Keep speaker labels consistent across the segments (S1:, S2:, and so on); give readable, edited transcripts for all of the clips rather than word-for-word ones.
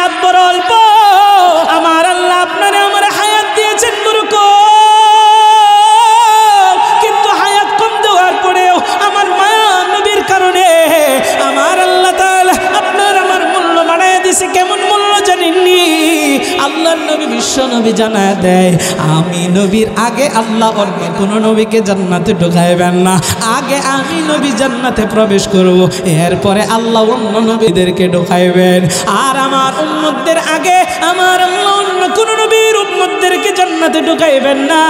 S1: হায়াত বড় অল্প। আমার আল্লাহ আপনারে আমার হায়াত দিয়েছেন বুরুকো, কিন্তু হায়াত কম দেওয়ার পরেও আমার মায়া নবীর কারণে আমার আল্লাহ তাআলা আপনার আমার মূল্য বাড়ায় দিছে। কেমন মূল্য জানেননি? আল্লাহর নবী বিশ্ব নবী জানায় দেয়, আমি নবীর আগে আল্লাহ অন্য কোনো নবীকে জান্নাতে ঢুকাইবেন না। আগে আমি নবী জান্নাতে প্রবেশ করব, এরপরে আল্লাহ অন্য নবীদেরকে ঢুকাইবেন। আর আমার উম্মতদের আগে আমার আল্লাহ অন্য কোনো নবীর উম্মতদেরকে জান্নাতে ঢুকাইবেন না।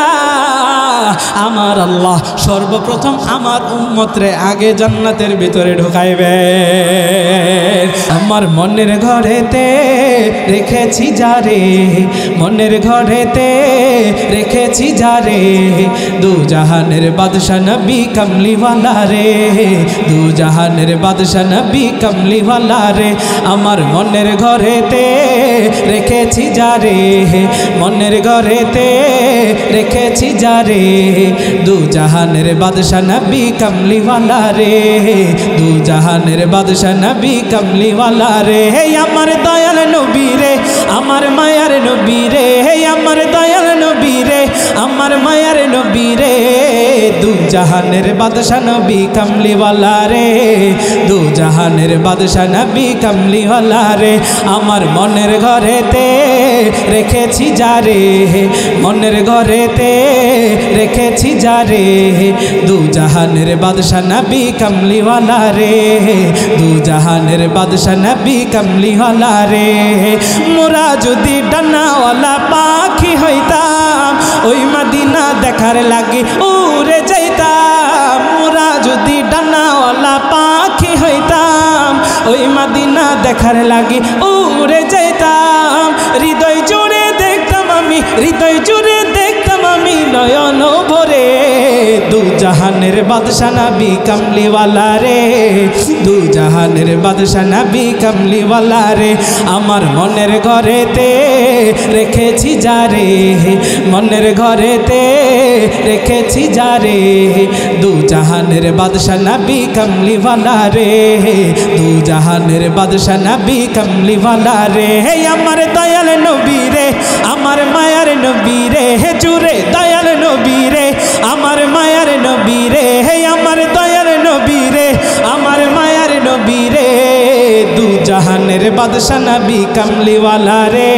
S1: আমার আল্লাহ সর্বপ্রথম আমার উম্মতরে আগে জান্নাতের ভিতরে ঢুকাইবেন। আমার মনের ঘরেতে রেখেছি যারে, মনের ঘরেতে রেখেছি যারে, দু জাহানের বাদশা নবী কামলিওয়ালা রে, দু জাহানের বাদশা নবী কামলিওয়ালা রে। আমার মনের ঘরেতে রেখেছি যারে, মনের ঘরেতে রেখেছি যারে, দু জাহানের বাদশা নবী কামলিওয়ালা রে, দু জাহানের বাদশা নবী কামলিওয়ালা রে। আমার দয়াল নবী রে, আমার মায়ার নবী রে, আমার দয়াল নবী রে, আমার মায়ার নবী রে, দু জাহানের বাদশা নবী কামলিওয়ালা রে, দু জাহানের বাদশা নবী কামলিওয়ালা রে। আমার মনের ঘরেতে রেখেছি যারে, মনের ঘরেতে রেখেছি যারে, দু জাহানের বাদশা নবী কামলিওয়ালা রে, দু জাহানের বাদশা নবী কামলিওয়ালা রে। মোরা যদি ডানাওয়ালা পাখি হইতাম, ওই মদিনা দেখার লাগি উড়ে যাইতাম। মোরা যদি ডানাওয়ালা পাখি হইতাম, ওই মদিনা দেখার লাগি উড়ে যাইতাম। হৃদয় জুড়ে দেখতাম আমি, হৃদয় জুড়ে দেখতাম আমি নয়ন ভরে, দু জাহানের বাদশা নবী কামলিওয়ালা রে, দু জাহানের বাদশা নবী কামলিওয়ালা রে। আমার মনের ঘরেতে রেখেছি যারে, মনের ঘরেতে রেখেছি যারে, দু জাহানের বাদশা নবী কামলিওয়ালা রে, দু জাহানের বাদশা নবী কামলিওয়ালা রে। আমার দয়াল নবী রে, আমার মায়ার নবী রে, জুড়ে দয়াল নবী রে, আমার মায়ার নবী রে, আমার দয়াল নবী রে, আমার মায়ার নবী রে, দু জাহানের বাদশা নবী কামলিওয়ালা রে,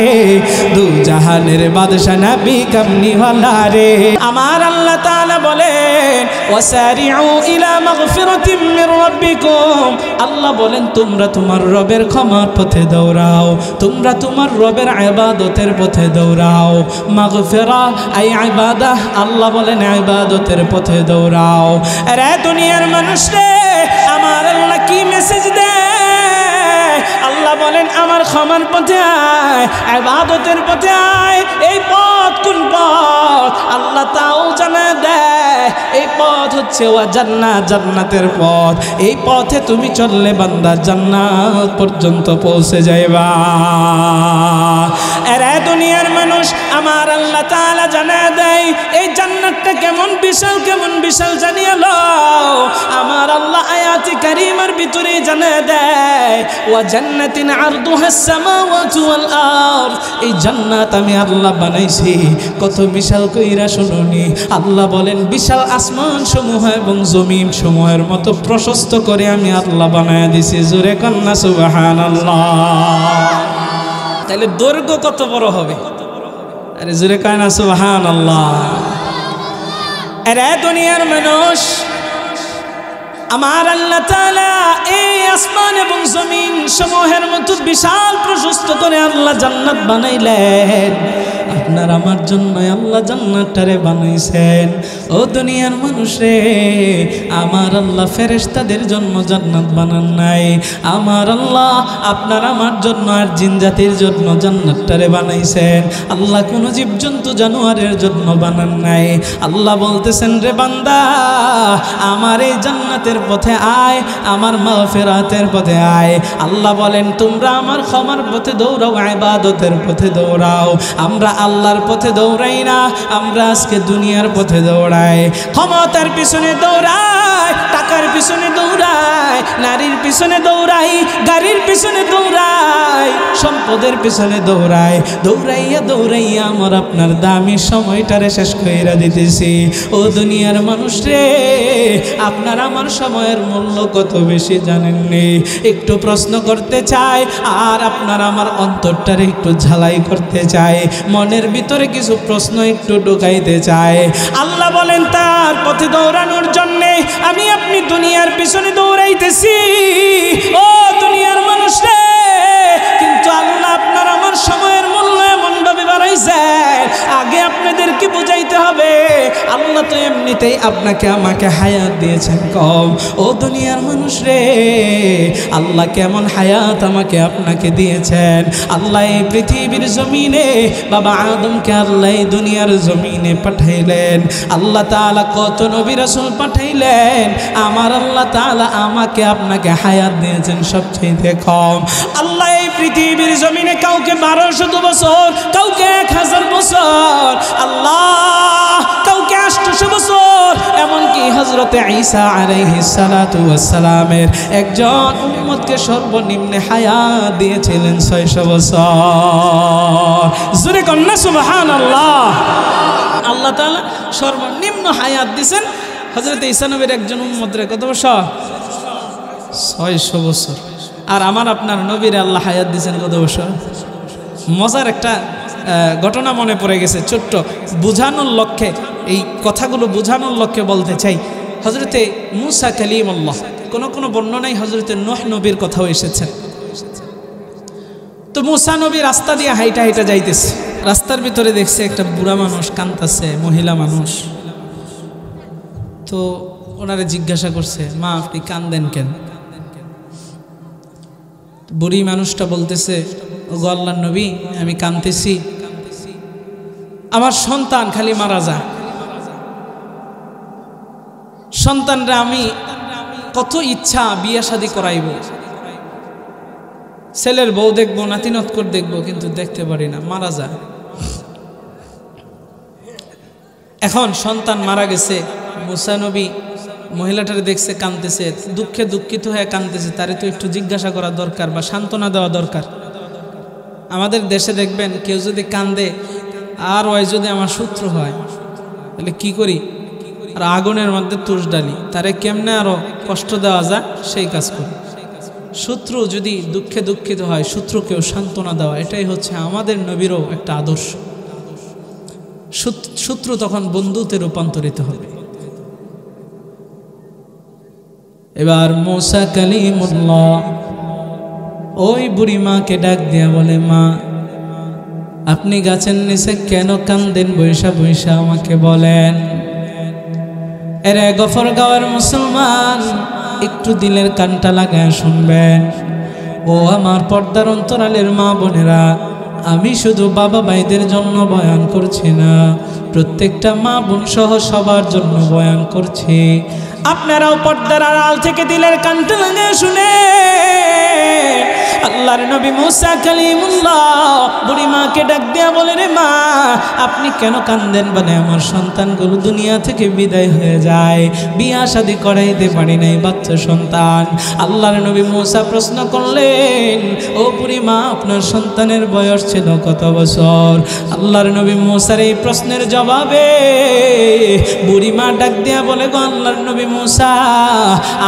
S1: দু জাহানের বাদশা নবী কামলিওয়ালা রে। আমার আল্লাহ তাআলা বলেন, ওয়াসারিউ ইলা মাগফিরাতিম মির রাব্বিকুম, আল্লাহ বলেন তোমরা তোমার রবের ক্ষমার পথে দৌড়াও, তোমরা তোমার রবের ইবাদতের পথে দৌড়াও। মাগফিরা আই ইবাদাহ, আল্লাহ বলেন ইবাদতের পথে দৌড়াও। রে দুনিয়ার মানুষ রে, আমার আল্লাহ কি মেসেজ দেয়? আল্লাহ বলেন আমার ক্ষমার পথে আয়, ইবাদতের পথে আয়। এই পথ কোন পথ? আল্লাহ তাও জানা দেয়, এই পথ হচ্ছে ওয়া জান্নাত, জান্নাতের পথ। এই পথে তুমি চললে বান্দা জান্নাত পর্যন্ত পৌঁছে যাইবা। এরা দুনিয়ার মানুষ, আমার আল্লাহ তাআলা জানা দেয় এই জান্নাতটা কেমন বিশাল, কেমন বিশাল জানিয়ে লও। আমার আল্লাহ আয়াতে কারিমার ভিতরে জানা দেয়, ওয়া জান্নাতিন আরদুহাস সামাওয়াতু ওয়াল আরদ, এই জান্নাত আমি আল্লাহ বানাইছি কত বিশাল কইরা শুনুনি। আল্লাহ বলেন বিশাল আসমান সমূহ এবং জমিন সমূহের মতো প্রশস্ত করে আমি আল্লাহ বানায়া দিছি। জোরে কন্না সুবহানাল্লাহ। তাহলে দৈর্ঘ্য কত বড় হবে? আরে জোরে কন্না সুবহানাল্লাহ। এরা দুনিয়ার মানুষ, আমার আল্লাহ তাআলা এই আসমান এবং জমিন সমূহের মতো বিশাল প্রশস্ত করে আল্লাহ জান্নাত বানাইলেন। আপনার আমার জন্য আল্লাহ জান্নাতটারে বানাইছেন। ও দুনিয়ার মানুষে, আমার আল্লাহ ফেরেশতাদের জন্য জান্নাত বানান নাই। আমার আল্লাহ আপনার আমার জন্য আর জিন জাতির জন্য জান্নাতটারে বানাইছেন। আল্লাহ কোনো জীবজন্তু জানোয়ারের জন্য বানান নাই। আল্লাহ বলতেছেন, রে বান্দা, আমার এই জান্নাতের পথে আয়, আমার মাগফিরাতের পথে আয়। আল্লাহ বলেন তোমরা আমার ক্ষমার পথে দৌড়াও, ইবাদতের পথে দৌড়াও। আমরা আল্লাহর পথে দৌড়াই না, আমরা আজকে দুনিয়ার পথে দৌড়াই। ক্ষমতার পিছনে দৌড়াই, টাকার পিছনে দৌড়াই, নারীর পিছনে দৌড়াই, গাড়ির পিছনে দৌড়াই, সম্পদের পিছনে দৌড়ায়, দৌড়াইয়া দৌড়াইয়া আমার আপনার দামি সময়টারে শেষ কইরা দিতেছি। ও দুনিয়ার মানুষ রে, আপনার আমার সময়ের মূল্য কত বেশি জানেননি। একটু প্রশ্ন করতে চাই, আর আপনার আমার অন্তরটারে একটু ঝালাই করতে চাই, মনের ভিতরে কিছু প্রশ্ন একটু ঢুকাইতে চাই। আল্লাহ বলেন তার পথে দৌড়ানোর জন্যে আমি আপনি দুনিয়ার পিছনে দৌড়াইতেছি। ও দুনিয়ার মানুষ রে, কিন্তু আল্লাহ আপনার আমার সময়ের মূল্য এমন ভাবে বাড়াইছে, আগে আপনাদেরকে বুঝাইতে হবে আল্লাহ তো এমনিতেই আপনাকে আমাকে হায়াত দিয়েছেন কম। ও দুনিয়ার মানুষ রে, আল্লাহ কেমন হায়াত আমাকে আপনাকে দিয়েছেন। আল্লাহ এই পৃথিবীর জমিনে বাবা আদমকে আল্লাহ এই দুনিয়ার জমিনে পাঠাইলেন। আল্লাহ তাআলা কত নবী রাসূল পাঠাইলেন, আমার আল্লাহ তাআলা আমাকে আপনাকে হায়াত দিয়েছেন সবচেয়ে কম। আল্লাহ এই পৃথিবীর জমিনে কাউকে 1200 বছর, কাউকে 1000 বছর, আল্লাহ কাউকে 800 বছর, এমনকি হযরতে ঈসা আলাইহিস সালাতু ওয়াস সালামের একজন উম্মতকে সর্বনিম্ন হায়াত দিয়েছিলেন 600 বছর। জোরে কন্না সুবহানাল্লাহ। আল্লাহ তাআলা সর্বনিম্ন হায়াত দিয়েছেন হযরতে ঈসা নবীর একজন উম্মতের কত বছর? 600 বছর। আর আমার আপনার নবীর আল্লাহ হায়াত দিয়েছেন কত বছর? মজার একটা ঘটনা মনে পড়ে গেছে, ছোট্ট বুঝানোর লক্ষ্যে, এই কথাগুলো বুঝানোর লক্ষ্যে বলতে চাই। হযরতে মূসা কালিমুল্লাহ, কোনো বর্ণনায় হযরতে নূহ নবীর কথাও এসেছে। তো মূসা নবী রাস্তা দিয়ে হাইটা হাইটা যাইতেছে, রাস্তার ভিতরে দেখছে একটা বুড়া মানুষ কাঁদতেছে, মহিলা মানুষ। তো ওনারে জিজ্ঞাসা করছে, মা আপনি কাঁদেন কেন? বুড়ি মানুষটা বলতেছে, ওগো আল্লাহর নবী, আমি কাঁদতেছি, আমার সন্তান খালি মারা যায়। সন্তানরা আমি কত ইচ্ছা বিয়ে শাদী করাইব, ছেলের বউ দেখবো, নাতিনৎকর দেখবো, কিন্তু দেখতে পারি না, মারা যায়। এখন সন্তান মারা গেছে, মূসা নবী মহিলাটারে দেখছে কাঁদতেছে, দুঃখে দুঃখিত হয়ে কাঁদতেছে, তারে তো একটু জিজ্ঞাসা করা দরকার বা সান্ত্বনা দেওয়া দরকার। আমাদের দেশে দেখবেন কেউ যদি কান্দে আর ওই যদি আমার শত্রু হয়, তাহলে কি করি? আর আগুনের মধ্যে তুষ ডালি, তারে কেমনে আরো কষ্ট দেওয়া যায় সেই কাজ করি। শত্রু যদি দুঃখে দুঃখিত হয়, শত্রুকেও সান্ত্বনা দেওয়া, এটাই হচ্ছে আমাদের নবীরও একটা আদর্শ। শত্রু তখন বন্ধুতে রূপান্তরিত হবে। এবার মূসা কালিমুল্লাহ ওই বুড়ি মাকে ডাক দিয়া বলে, মা আপনি গাছের নিচে কেন কান্দেন? বৈশা বৈশা আমাকে বলেন। এরে গফরগাঁওয়ের মুসলমান, একটু দিলের কানটা লাগায় শুনবেন। ও আমার পর্দার অন্তরালের মা বোনেরা, আমি শুধু বাবা ভাইদের জন্য বয়ান করছি না, প্রত্যেকটা মা বোন সহ সবার জন্য বয়ান করছি। আপনারাও পর্দার আড়াল থেকে দিলের কানটা লাগায় শুনে। আল্লাহর নবী মূসা কালিমুল্লাহ বুড়ি মাকে ডাক দিয়া বলে, রে মা আপনি কেন কান্দেন? বলে আমার সন্তানগুলো দুনিয়া থেকে বিদায় হয়ে যায়, বিয়া শাদী করাইতে পারি নাই, বাচ্চা সন্তান। আল্লাহর নবী মূসা প্রশ্ন করলেন, ও বুড়ি মা আপনার সন্তানের বয়স ছিল কত বছর? আল্লাহর নবী মূসার এই প্রশ্নের জবাবে বুড়ি মা ডাক দিয়া বলে, গো আল্লাহর নবী মূসা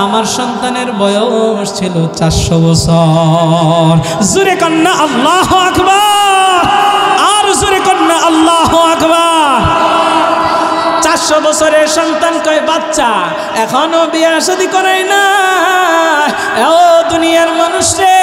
S1: আমার সন্তানের বয়স ছিল 400 বছর। জোরে কন্না আল্লাহু আকবার, আর জোরে কন্না আল্লাহু আকবার। 400 বছরের সন্তান কয় বাচ্চা, এখনো বিয়ে শাদী করায় না। ও দুনিয়ার মানুষ রে,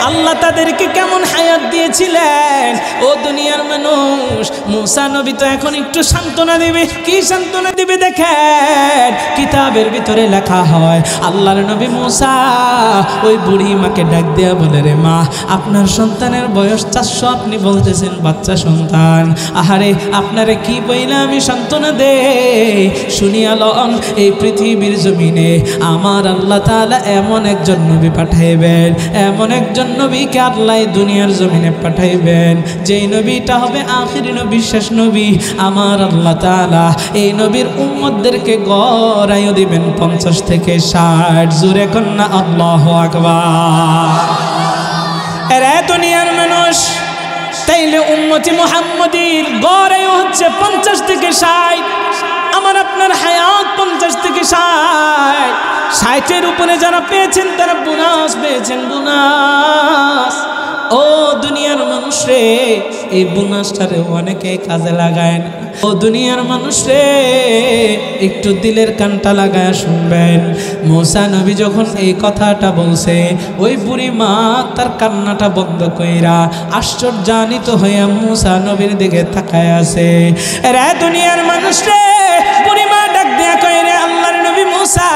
S1: আল্লাহ তাদেরকে কেমন হায়াত দিয়েছিলেন। ও দুনিয়ার মানুষ, মূসা নবী তো এখন একটু সান্ত্বনা দিবে। কি সান্ত্বনা দিবে দেখেন, কিতাবের ভিতরে লেখা হয় আল্লাহর নবী মূসা ওই বুড়ি মাকে ডাক দেয়া বলে, রে মা আপনার সন্তানের বয়স 400, আপনি বলতেছেন বাচ্চা সন্তান। আহারে আপনারে কি বইলা আমি সান্ত্বনা দে, শুনিয়া লন এই পৃথিবীর জমিনে আমার আল্লাহ তাআলা এমন একজন নবী পাঠাইবেন, এমন একজন নবীকে আল্লাহ দুনিয়ার জমিনে পাঠাইবেন, যেই নবীটা হবে আখির নবী, শেষ নবী। আমার আল্লাহ তাআলা এই নবীর উম্মতদেরকে গড়াইও দিবেন 50 থেকে 60। জোরে কন্না আল্লাহু আকবার। এরা দুনিয়ার মানুষ, তাইলে উম্মতি মুহাম্মদীর গড়ে হচ্ছে 50 থেকে 60। আমার আপনার হায়াত 50 থেকে 60। 60-এর উপরে যারা পেয়েছেন তারা বোনাস পেয়েছেন, বোনাস। ও দুনিয়ার মানুষ রে, এই বোনাসটারে অনেকে কাজে লাগায় না। ও দুনিয়ার মানুষ রে, একটু দিলের কানটা লাগায় শুনবেন। মুসা নবী যখন এই কথাটা বলছে, ওই বুড়ি মা তার কান্নাটা বন্ধ কইরা আশ্চর্যান্বিত হইয়া মুসা নবীর দিকে তাকায় আছে। রে দুনিয়ার মানুষ রে, বুড়ি মা ডাক দেয়া কই, রে আল্লাহর নবী মুসা,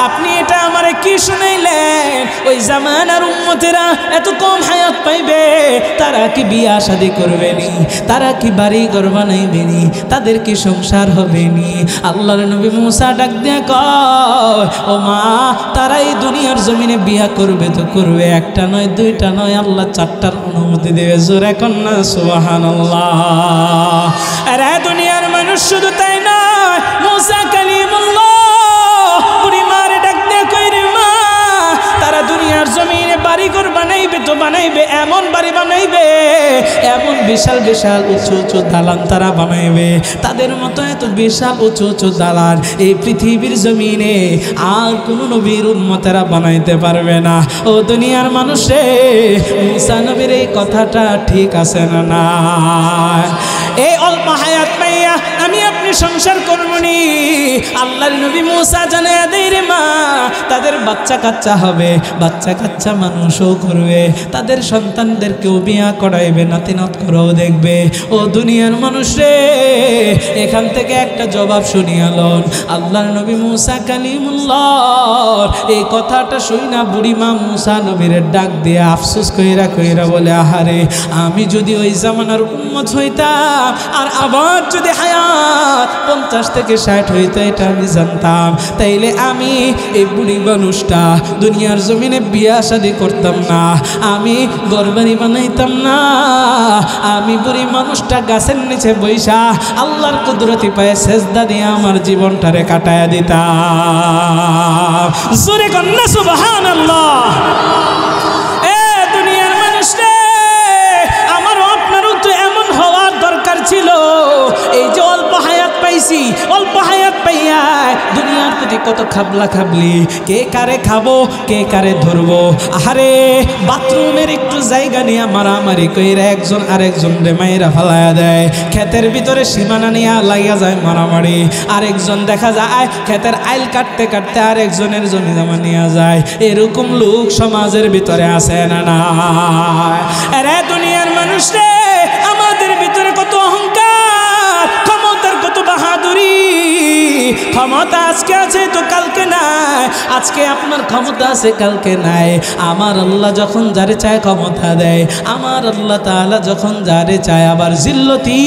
S1: আপনি এটা আমারে কি শুনাইলেন? ওই জামানার উম্মতেরা এত কম হায়াত পাইবে, তারা কি বিয়া শাদী করবে নি? তারা কি বাড়ি ঘর বানাইবে নি? তাদের কি সংসার হবে নি? আল্লাহর নবী মুসা ডাক দিয়া কয়, ও মা, তারা এই দুনিয়ার জমিনে বিয়া করবে তো করবে, একটা নয়, দুইটা নয়, আল্লাহ 4টার অনুমতি দেবে। জোরে কন্যা সুবহানাল্লাহ। আরে দুনিয়ার মানুষ শুধু তাই নয়, মুসা কালিমুল্লাহ বুড়ি মারে ডাক দিয়া কই, রে মা, তারা দুনিয়ার জমিনে বাড়ি ঘর বানাইবে তো বানাইবে, এমন বাড়ি বানাইবে, এমন বিশাল বিশাল উঁচু উঁচু দালান তারা বানাইবে, তাদের মতো এত বিশাল উঁচু উঁচু দালান এই পৃথিবীর জমিনে আর কোন নবীর উম্মতেরা বানাইতে পারবে না। ও দুনিয়ার মানুষে, মুসা নবীর এই কথাটা ঠিক আছে না? না, এই অল্প হায়াত পাইয়া আমি আপনি সংসার করবনি। আল্লাহর নবী মুসা জানায়া দেয়, রে মা, তাদের বাচ্চা কাচ্চা হবে, বাচ্চা কাচ্চা মানুষও করবে, তাদের সন্তানদেরকেও বিয়া করাইবে, নাতিনাত করেও দেখবে। ও দুনিয়ার মানুষ রে, এখান থেকে একটা জবাব শুনিয়ালন। আল্লাহর নবী মুসা কালিমুল্লাহ এই কথাটা শুই না বুড়ি মা মুসা নবীর ডাক দিয়ে আফসোস কইরা কইরা বলে, আহারে, আমি যদি ওই জামানার উম্মত হইতাম আর আবার যদি হায়াত 50 থেকে 60 হইতো, এটা আমি জানতাম, তাইলে আমি এই বুড়ি মানুষটা দুনিয়ার জমিনে বিয়া শাদী করতাম না, আমি ঘরবাড়ি বানাইতাম না, আমি বুড়ি মানুষটা গাছের নিচে বইসা আল্লাহর কুদরতি পায়ে সেজদা দিয়ে আমার জীবনটারে কাটায়া দিতাম। জোরে কন্যা সুবহানাল্লাহ। এ দুনিয়ার মানুষ রে, আমারও আপনারও তো এমন হওয়ার দরকার ছিল। এই যে অল্প হায়াত পাইছি, অল্প হায়াত পাইয়া দুনিয়ার প্রতি কত খাবলা খাবলি, কে কারে খাবো, কে কারে ধরবো। আহারে, বাথরুমের একটু জায়গা নিয়ে মারামারি কইরা একজন আরেকজন রে মাইরা ফালায়া দেয়, ক্ষেতের ভিতরে সীমানা নিয়ে লাগিয়া যায় মারামারি, আরেকজন দেখা যায় ক্ষেতের আইল কাটতে কাটতে আরেকজনের জমি জমা নিয়ে যায়। এরকম লোক সমাজের ভিতরে আছে না? না, আরে দুনিয়ার মানুষ রে, আমাদের ভিতরে কত অহংকার, ক্ষমতার কত বাহাদুরি। ক্ষমতা আজকে আছে তো কালকে নাই, আজকে আপনার ক্ষমতা আছে কালকে নাই। আমার আল্লাহ যখন যারে চায় ক্ষমতা দেয়, আমার আল্লাহ তাআলা যখন যারে চায় আবার জিল্লতি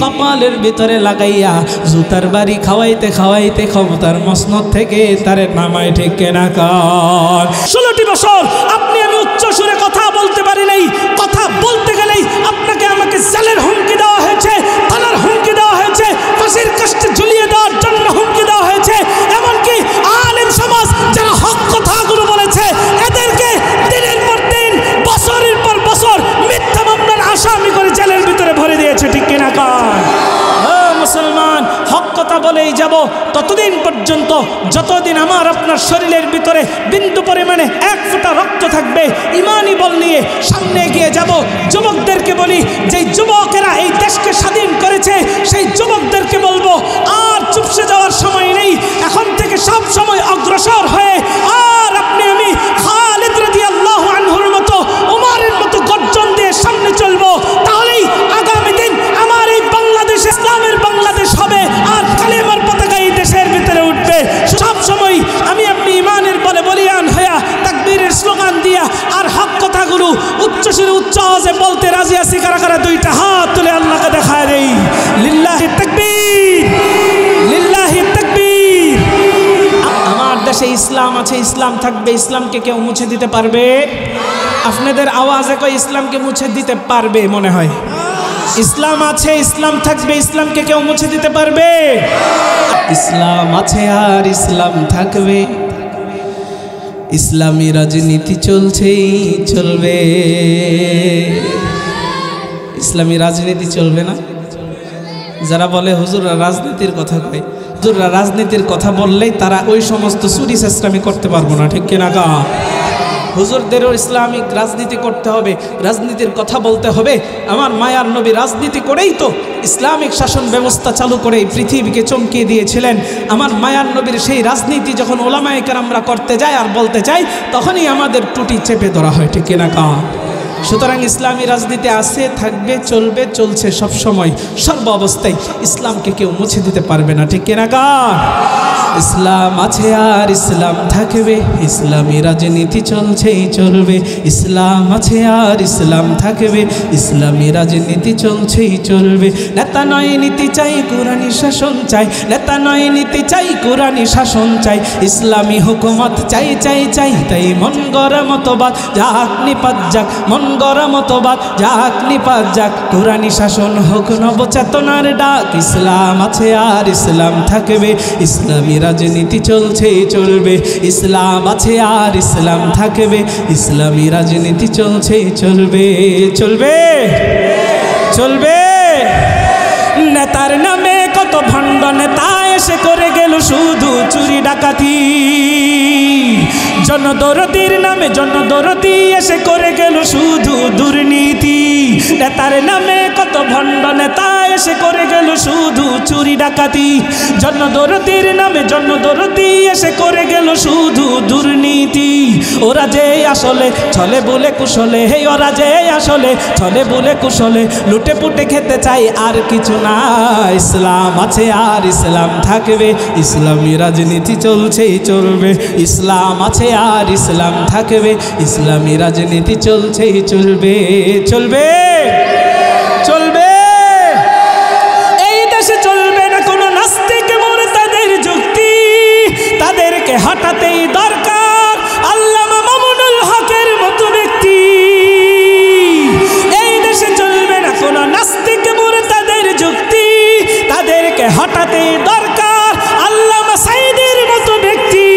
S1: কপালের ভিতরে লাগাইয়া জুতার বাড়ি খাওয়াইতে খাওয়াইতে ক্ষমতার মসনদ থেকে তারে নামায়, ঠিক কেনা কর। 16টি বছর আপনি আমি উচ্চ সুরে কথা বলতে পারি নাই, কথা বলতে গেলেই আপনাকে আমাকে জেলের হুমকি দেওয়া হয়েছে, থানার হুমকি দেওয়া হয়েছে, ফাঁসির কাস্টে ঝুলিয়ে দেওয়ার জন্য হুমকি দেওয়া হয়েছে। এমনকি আলেম সমাজ যারা হক কথাগুলো বলেছে, এদেরকে দিনের পর দিন, বছরের পর বছর মিথ্যা মামলার আসামি করে জেলের ভিতরে ভরে দিয়েছে, ঠিক কিনা কর। মুসলমান, হক কথা বলেই যাব ততদিন পর্যন্ত যতদিন আমার আপনার শরীরের ভিতরে বিন্দু পরিমাণে 1 ফোঁটা রক্ত থাকবে। ইমানি বল নিয়ে সামনে এগিয়ে যাব। যুবকদেরকে বলি, যেই যুবকেরা এই দেশকে স্বাধীন করেছে, সেই যুবকদেরকে বলবো, আর চুপসে যাওয়ার সময় নেই, এখন থেকে সব সময় অগ্রসর হয়ে আর আপনি আমি খালিদ রাদিয়াল্লাহু আনহুর মতো, উমরের মতো গর্জন দিয়ে সামনে চলবো। তাহলেই আগামী দিন আমার এই বাংলাদেশ ইসলামের বাংলাদেশ হবে, আর কালেমার পতাকা এই দেশের ভিতরে উঠবে। সব সময় আমি আপনি ইমানের বলে বলিয়ান হইয়া, তাকবীরের স্লোগান দিয়া আর হক কথাগুলো উচ্চ সুরে উচ্চ আওয়াজে বলতে রাজি আছি। কারা কারা 2টা হাত তুলে আল্লাহকে দেখায় দেই। লিল্লাহি তাকবীর, লিল্লাহি তাকবীর। আমার দেশে ইসলাম আছে, ইসলাম থাকবে। ইসলামকে কেউ মুছে দিতে পারবে? আপনাদের আওয়াজে কই ইসলামকে মুছে দিতে পারবে মনে হয়? ইসলাম আছে, ইসলাম থাকবে, ইসলামকে কেউ মুছে দিতে পারবে? ইসলাম আছে আর ইসলাম থাকবে, ইসলামী রাজনীতি চলছেই চলবে। ইসলামী রাজনীতি চলবে না? যারা বলে হুজুররা রাজনীতির কথা কয়, হুজুররা রাজনীতির কথা বললেই তারা ওই সমস্ত চুরি চেষ্টামি করতে পারবো না, ঠিক কিনা কা? হুজুরদেরও ইসলামিক রাজনীতি করতে হবে, রাজনীতির কথা বলতে হবে। আমার মায়ার নবী রাজনীতি করেই তো ইসলামিক শাসন ব্যবস্থা চালু করে পৃথিবীকে চমকিয়ে দিয়েছিলেন। আমার মায়ার নবীর সেই রাজনীতি যখন ওলামায়ে কেরামরা করতে যায় আর বলতে চাই, তখনই আমাদের টুটি চেপে ধরা হয়, ঠিক কিনা কা? সুতরাং ইসলামী রাজনীতি আছে, থাকবে, চলবে, চলছে সব সময়, সর্ব অবস্থায়। ইসলামকে কেউ মুছে দিতে পারবে না, ঠিক কিনা কা? ইসলাম আছে আর ইসলাম থাকবে, ইসলামী রাজনীতি চলছেই চলবে। ইসলাম আছে আর ইসলাম থাকবে, ইসলামী রাজনীতি চলছেই চলবে। নেতা নয় নীতি চাই, কোরআনী শাসন চাই। নেতা নয় নীতি চাই, কোরআনী শাসন চাই। ইসলামী হুকুমত চাই চাই চাই, তাই মন গড়া মতবাদ যাক নিপাত যাক, মন গড়া মতবাদ যাক নিপাত যাক। কোরআনী শাসন হোক নবচেতনার ডাক। ইসলাম আছে আর ইসলাম থাকবে, ইসলামী রাজনীতি চলছেই চলবে। ইসলাম আছে আর ইসলাম থাকবে, ইসলামী রাজনীতি চলছেই চলবে। চলবে চলবে। নেতার নামে কত ভণ্ড নেতা এসে করে গেল শুধু চুরি ডাকাতি। জনদরদির নামে জনদরদি এসে করে গেল শুধু দুর্নীতি। নেতার নামে কত ভণ্ড নেতা এসে করে গেল শুধু চুরি ডাকাতি। জনদরদির নামে জনদরদি এসে করে গেল শুধু দুর্নীতি। ওরা যে আসলে চলে বলে কুশলে, হে ওরা যে আসলে চলে বলে কুশলে, লুটে পুটে খেতে চাই আর কিছু না। ইসলাম আছে আর ইসলাম থাকবে, ইসলামী রাজনীতি চলছেই চলবে। ইসলাম আছে আর ইসলাম থাকবে, ইসলামী রাজনীতি চলছেই চলবে। চলবে চলবে। এই দেশে চলবে না কোনো নাস্তিক মুরতাদের যুক্তি, তাদেরকে হটাতেই দরকার আল্লামা মামুনুল হকের মতো ব্যক্তি। এই দেশে চলবে না কোনো নাস্তিক মুরতাদের যুক্তি, তাদেরকে হটাতেই দরকার আল্লামা সাইদের মতো ব্যক্তি।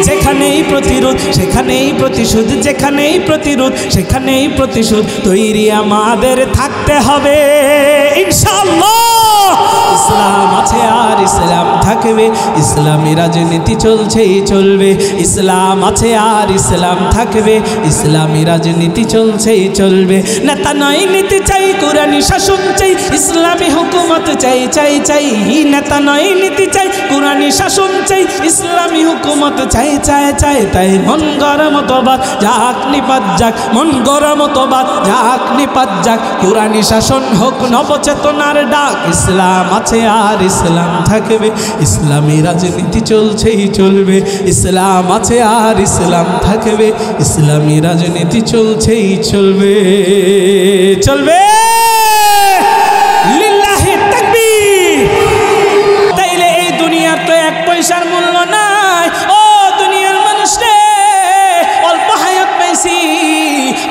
S1: যেখানেই প্রতিরোধ সেখানেই প্রতিশোধ, যেখানেই প্রতিরোধ সেখানেই প্রতিশোধ, তৈরি আমাদের থাকতে হবে ইনশাআল্লাহ। ইসলাম আছে আর ইসলাম থাকবে, ইসলামী রাজনীতি চলছেই চলবে। ইসলাম আছে আর ইসলাম থাকবে, ইসলামী রাজনীতি চলছেই চলবে। নেতা নয় নীতি চাই, কোরআনী শাসন চাই, ইসলামী হুকুমত চাই চাই চাই। নেতা নয় নীতি চাই, কোরআনী শাসন চাই, ইসলামী হুকুমত চাই চাই চাই। তাই মন গড়া মতবাদ যাক নিপাত যাক, মন গড়া মতবাদ যাক নিপাত যাক। কোরআনী শাসন হোক নবচেতনার ডাক। ইসলাম আছে আর ইসলাম থাকবে, ইসলামী রাজনীতি চলছেই চলবে। ইসলাম আছে আর ইসলাম থাকবে, ইসলামী রাজনীতি চলছেই চলবে। চলবে লিল্লাহি তাকবীর। তাইলে এই দুনিয়ার তো এক পয়সার মূল্য নাই। ও দুনিয়ার মানুষ রে, অল্প হায়াত পাইছি,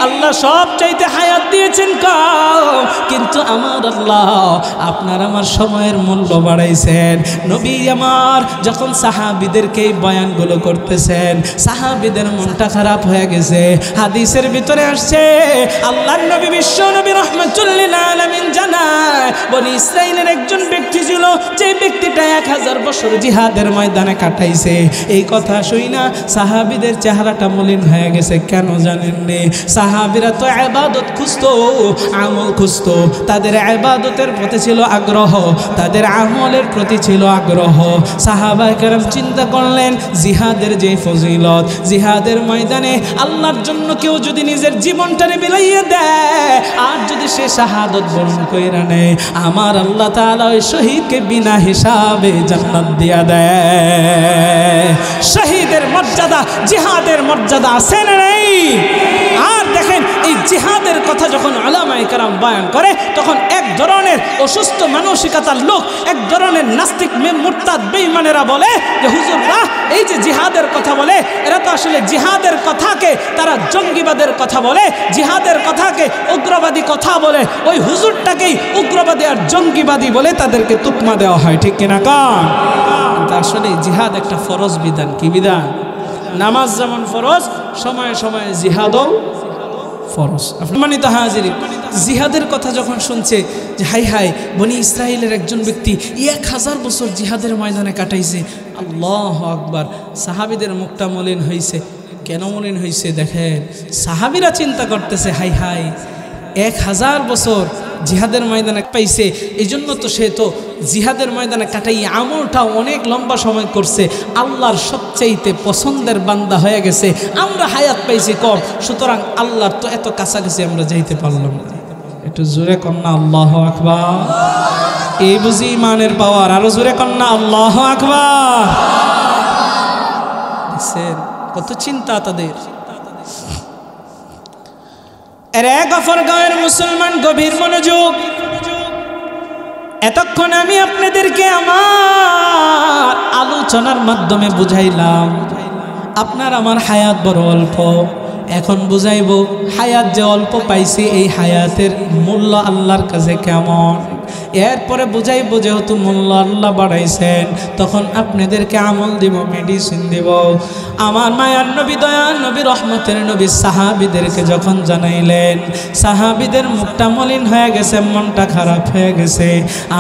S1: আল্লাহ সব চাইতে হায়াত দিয়েছেন কম, কিন্তু আমার আল্লাহ আপনার আমার সময়ের মূল্য বাড়াইছেন। নবী আমার যখন সাহাবীদেরকে এই বয়ানগুলো করতেছেন, সাহাবীদের মনটা খারাপ হয়ে গেছে। হাদিসের ভিতরে আসছে আল্লাহর নবী বিশ্ব নবী রাহমাতুল লিল আলামিন জানায়, বনি ইসরাইলের একজন ব্যক্তি ছিল, যে ব্যক্তিটা 1000 বছর জিহাদের ময়দানে কাটাইছে। এই কথা শুই না সাহাবীদের চেহারাটা মলিন হয়ে গেছে। কেন জানেন নে? সাহাবীরা তো ইবাদত খুঁজতো, আমল খুঁজতো। তাদের ইবাদতের প্রতি ছিল আগ্রহ, তাদের আমলের প্রতি ছিল আগ্রহ। সাহাবায়ে কেরাম চিন্তা করলেন, জিহাদের যে ফজিলত, জিহাদের ময়দানে আল্লাহর জন্য কেউ যদি নিজের জীবনটারে বিলাইয়ে দেয়, আর যদি সে শাহাদত বরণ কইরা নেয়, আমার আল্লাহ তাআলা ওই শহীদকে বিনা হিসাবে জান্নাত দিয়া দেয়। শহীদের মর্যাদা, জিহাদের মর্যাদা আছে না নেই? আর দেখেন এই জিহাদের কথা যখন উলামায়ে কেরাম বয়ান করে, তখন এক ধরনের অসুস্থ মানসিকতার লোক, এক ধরনের নাস্তিক মুরতাদ বেঈমানেরা বলে যে হুজুররা এই যে জিহাদের কথা বলে, এরা তো আসলে জিহাদের কথাকে তারা জঙ্গিবাদের কথা বলে, জিহাদের কথাকে উগ্রবাদী কথা বলে, ওই হুজুরটাকেই উগ্রবাদী আর জঙ্গিবাদী বলে তাদেরকে তুকমা দেওয়া হয়, ঠিক কিনা? কারণ আসলে জিহাদ একটা ফরজ বিধান। কি বিধান? নামাজ যেমন ফরজ, সময়ে সময়ে জিহাদও ফরজ। সম্মানিত হাজিরিন, জিহাদের কথা যখন শুনছে যে হাই হাই বনি ইসরায়েলের একজন ব্যক্তি 1000 বছর জিহাদের ময়দানে কাটাইছে, আল্লাহু আকবার, সাহাবীদের মুখটা মলিন হয়েছে। কেন মলিন হয়েছে দেখেন, সাহাবীরা চিন্তা করতেছে হাই হাই 1000 বছর জিহাদের ময়দানে পাইছে, এই জন্য তো সে তো জিহাদের ময়দানে কাটাই আমলটা অনেক লম্বা সময় করছে, আল্লাহর সবচাইতে পছন্দের বান্দা হয়ে গেছে। আমরা হায়াত পাইছি কম, সুতরাং আল্লাহর তো এত কাছাকাছি আমরা যাইতে পারলাম না। একটু জোরে কন্যা আল্লাহু আকবার। এই বুঝি ইমানের পাওয়ার। আরো জোরে কন্যা আল্লাহু আকবার। দেখছেন কত চিন্তা তাদের। গফরগাঁওয়ের মুসলমান গভীর মনোযোগ। এতক্ষণ আমি আপনাদেরকে আমার আলোচনার মাধ্যমে বুঝাইলাম আপনার আমার হায়াত বড় অল্প। এখন বুঝাইব হায়াত যে অল্প পাইছি এই হায়াতের মূল্য আল্লাহর কাছে কেমন। এরপরে বুঝাইব যেহেতু মূল্য আল্লাহ বাড়াইছেন, তখন আপনাদেরকে আমল দিব, মেডিসিন দিব। আমার মায়ার নবী, দয়ার নবী, রহমতের নবী সাহাবীদেরকে যখন জানাইলেন, সাহাবীদের মুখটা মলিন হয়ে গেছে, মনটা খারাপ হয়ে গেছে।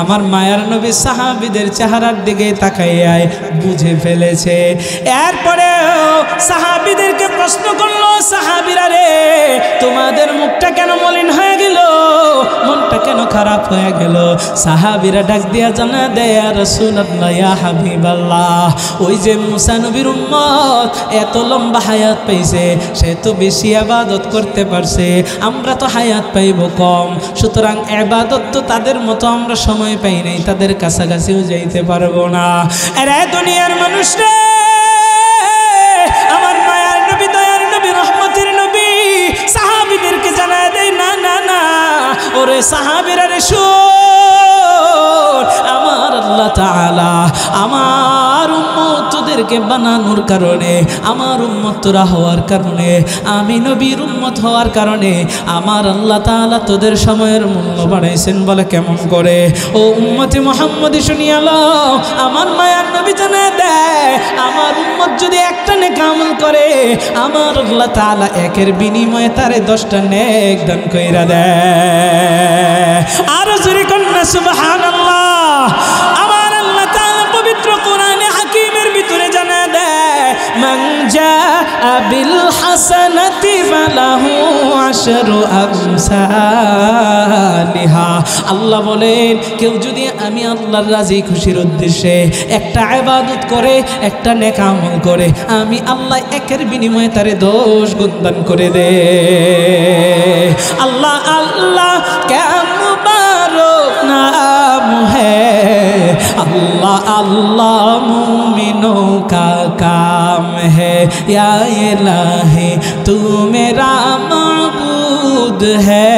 S1: আমার মায়ার নবী সাহাবীদের চেহারার দিকে তাকাইয়ায় বুঝে ফেলেছে। এরপরে সাহাবীদেরকে প্রশ্ন করলো, সাহাবীরা রে তোমাদের মুখটা কেন মলিন হয়ে গেল, মনটা কেন খারাপ হয়ে গেল? সাহাবীরা ডাক দিয়া জানা দেয়, ইয়া রাসূলুল্লাহ, ইয়া হাবিবাল্লাহ, ওই যে মুসা নবীর উম্মত এত লম্বা হায়াত পাইছে, সে তো বেশি ইবাদত করতে পারছে, আমরা তো হায়াত পাইব কম, সুতরাং ইবাদত তো তাদের মতো আমরা সময় পাই নাই, তাদের কাছাকাছিও যাইতে পারবো না। আরে দুনিয়ার মানুষ রে, আমার মায়ার নবী, দয়ার নবী, রহমতের নবী সাহাবীদেরকে জানায় দেয়, না না না ওরে সাহাবীরা রে শোন, আমার আল্লাহ তাআলা আমার উম্মতদেরকে বানানোর কারণে, আমার উম্মতরা হওয়ার কারণে, আমি নবীর উম্মত হওয়ার কারণে আমার আল্লাহ তাআলা তোদের সময়ের মূল্য বাড়াইছেন। বলে কেমন করে? ও উম্মতে মুহাম্মদী শুনিয়া লও, আমার মায়ার নবী জানায় দেয়, আমার উম্মত যদি একটা নেক আমল করে, আমার আল্লাহ তাআলা একের বিনিময়ে তারে 10টা নেক দান কইরা দেয়। আর জোরে কন্না সুবহানাল্লাহ। আমার আল্লাহ তাআলা পবিত্র কোরআনে হাকিমের ভিতরে জানায় দেয়, মান জাআ বিল হাসানাতি ফালাহু আশরু আমসালিহা। আল্লাহ বলেন, কেউ যদি আমি আল্লাহর রাজি খুশির উদ্দেশ্যে একটা ইবাদত করে, একটা নেক আমল করে, আমি আল্লাহ একের বিনিময়ে তারে 10 গুণ দান করে দে। আল্লাহ আল্লাহ কে মুবারক নাম হ্যায়, अल्लाह अल्लाह मुमिनों का काम है, या इलाही तू मेरा माबूद है,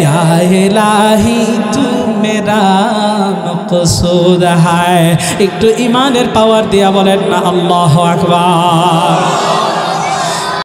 S1: या इलाही तू मेरा मक़सूद है। एक तो ईमानेर पावर दिया बोलें ना अल्लाहु अकबर।